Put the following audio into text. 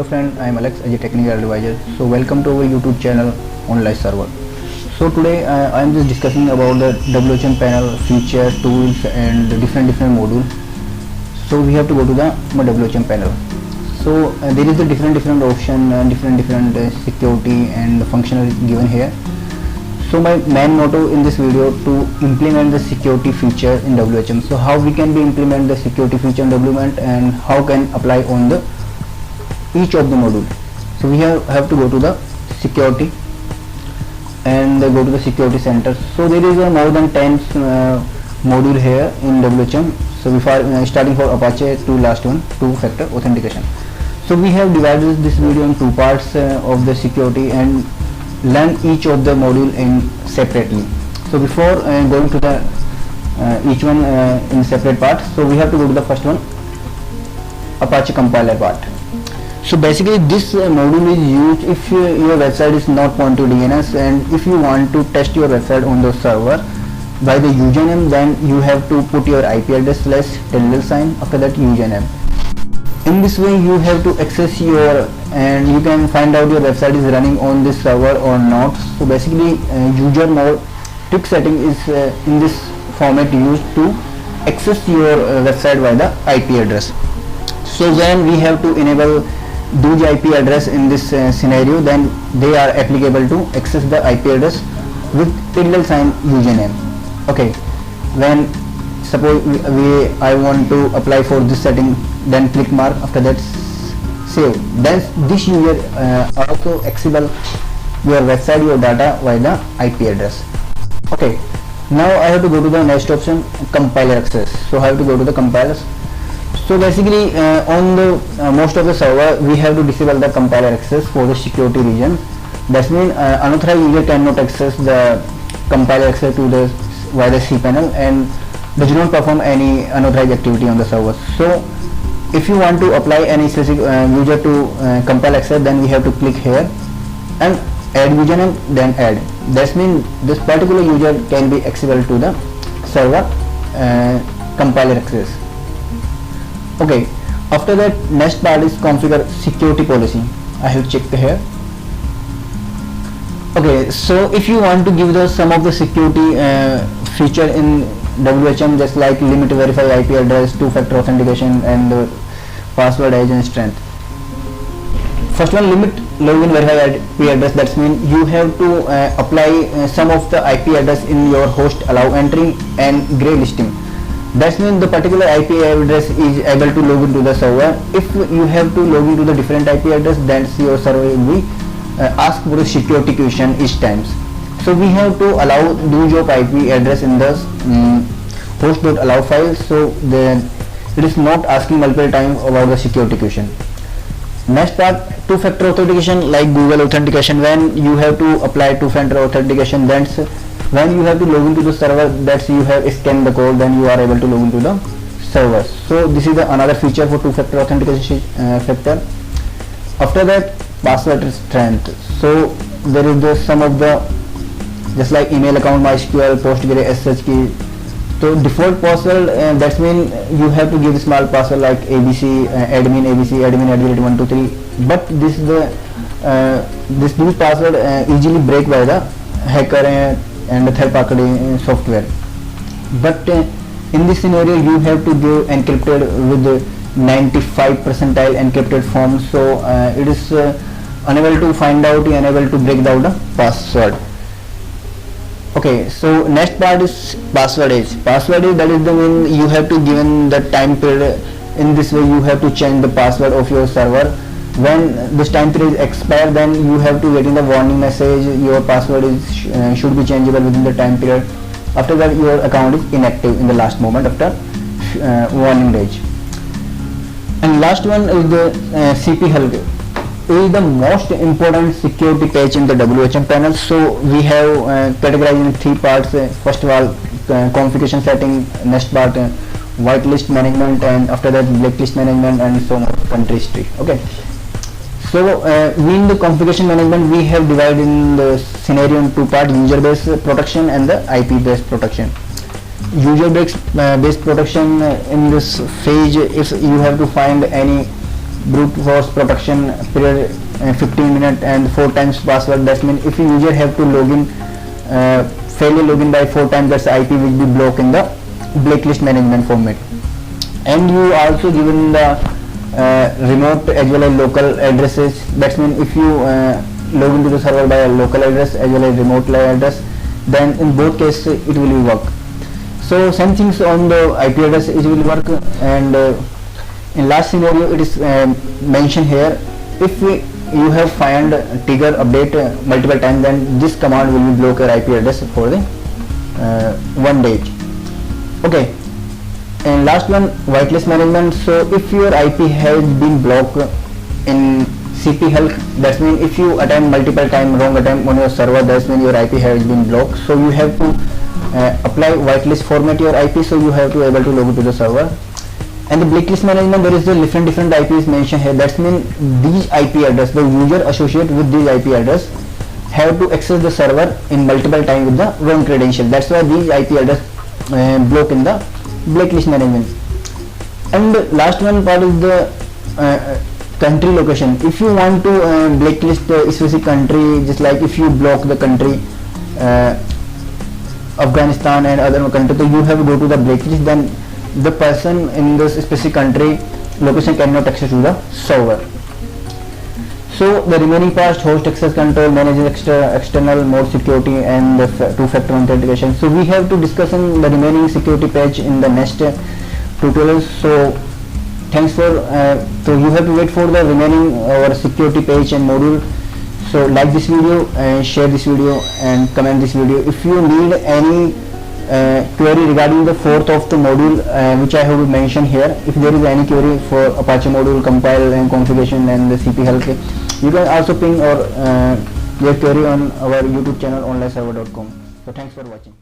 Hello friend, I am Alex as a technical advisor. So welcome to our YouTube channel Onlive server. So today I am just discussing about the WHM panel features, tools and different modules. So we have to go to the WHM panel. So there is a different option and different security and functional given here. So my main motto in this video to implement the security feature in WHM. So how we can implement the security feature in WHM and how can apply on the each of the module. So we have to go to the security and go to the security center. So there is more than 10 module here in WHM. So before starting for Apache to last one, two-factor authentication. So we have divided this video in two parts of the security and learn each of the module in separately. So before going to the each one in separate parts, so we have to go to the first one, Apache compiler part. So basically this module is used if your website is not point to DNS and if you want to test your website on the server by the username, then you have to put your IP address / after that username. In this way you have to access your and you can find out your website is running on this server or not. So basically user mode trick setting is in this format used to access your website by the IP address. So when we have to enable those IP address in this scenario, then they are applicable to access the IP address with username. Okay, when suppose I want to apply for this setting, then click mark, after that save. Then this user also accessible your website, your data via the IP address. Okay, now I have to go to the next option, compiler access. So I have to go to the compilers. So basically on the most of the server we have to disable the compiler access for the security reason. That means unauthorized user cannot access the compiler access to the via the cPanel and does not perform any unauthorized activity on the server. So if you want to apply any specific user to compile access, then we have to click here and add username, then add. That means this particular user can be accessible to the server compiler access. Okay, after that next part is configure security policy. I have checked here. Okay, so if you want to give the some of the security feature in WHM, just like limit verify IP address, two-factor authentication and password age and strength. First one, limit login verify IP address. That means you have to apply some of the IP address in your host allow entry and gray listing. That means the particular IP address is able to log into the server. If you have to log into the different IP address, then your server will be ask for a security question each times. So we have to allow use of IP address in the host.allow file, so then it is not asking multiple times about the security question. Next part, two-factor authentication like Google authentication. When you have to apply two-factor authentication, that's when you have to log into the server, that's you have scanned the code, then you are able to log into the server. So this is another feature for two-factor authentication factor. After that, password strength. So there is some of the just like email account, MySQL, PostgreSQL, SSH key. So default password, that means you have to give a small password like ABC, admin @123. But this password easily break by the hacker and the third party software. But in this scenario you have to give encrypted with 95 percentile encrypted form. So it is unable to find out, unable to break down the password. Okay, so next part is password age. Password age, that is the mean you have to given the time period. In this way you have to change the password of your server. When this time period is expired, then you have to get in the warning message your password is should be changeable within the time period. After that your account is inactive in the last moment after warning age. And last one is the CP help. Is the most important security patch in the WHM panel. So we have categorized in three parts. First of all, configuration setting. Next part, whitelist management, and after that blacklist management, and so on, country history. Okay. So we in the configuration management we have divided in the scenario in two parts: user based protection and the IP based protection. User based protection in this phase, if you have to find any brute force protection period 15 minutes and 4 times password. That means if a user have to login failure login by 4 times, that's IP will be blocked in the blacklist management format. And you also given the remote as well as local addresses. That means if you log into the server by a local address as well as remote address, then in both cases it will work. So same things on the IP address it will work. And in last scenario it is mentioned here, if you have find trigger update multiple times, then this command will be block your IP address for the 1 day. Okay, and last one, whitelist management. So if your IP has been blocked in CP help, that means if you attempt multiple time wrong attempt on your server, that means your IP has been blocked. So you have to apply whitelist format your IP, so you have to able to log into the server. And the blacklist management, there is a different IPs mentioned here. That means these IP address, the user associated with these IP address have to access the server in multiple time with the wrong credential. That's why these IP address block in the blacklist management. And the last one part is the country location. If you want to blacklist a specific country, just like if you block the country Afghanistan and other countries, so you have to go to the blacklist, then the person in this specific country location cannot access to the server. So the remaining part, host access control, managing external mode security, and the two-factor authentication. So we have to discuss in the remaining security patch in the next tutorials. So thanks for so you have to wait for the remaining our security page and module. So like this video and share this video and comment this video. If you need any query regarding the fourth of the module which I have mentioned here, if there is any query for Apache module compile and configuration and the CP help, you can also ping or your query on our YouTube channel onliveserver.com. So thanks for watching.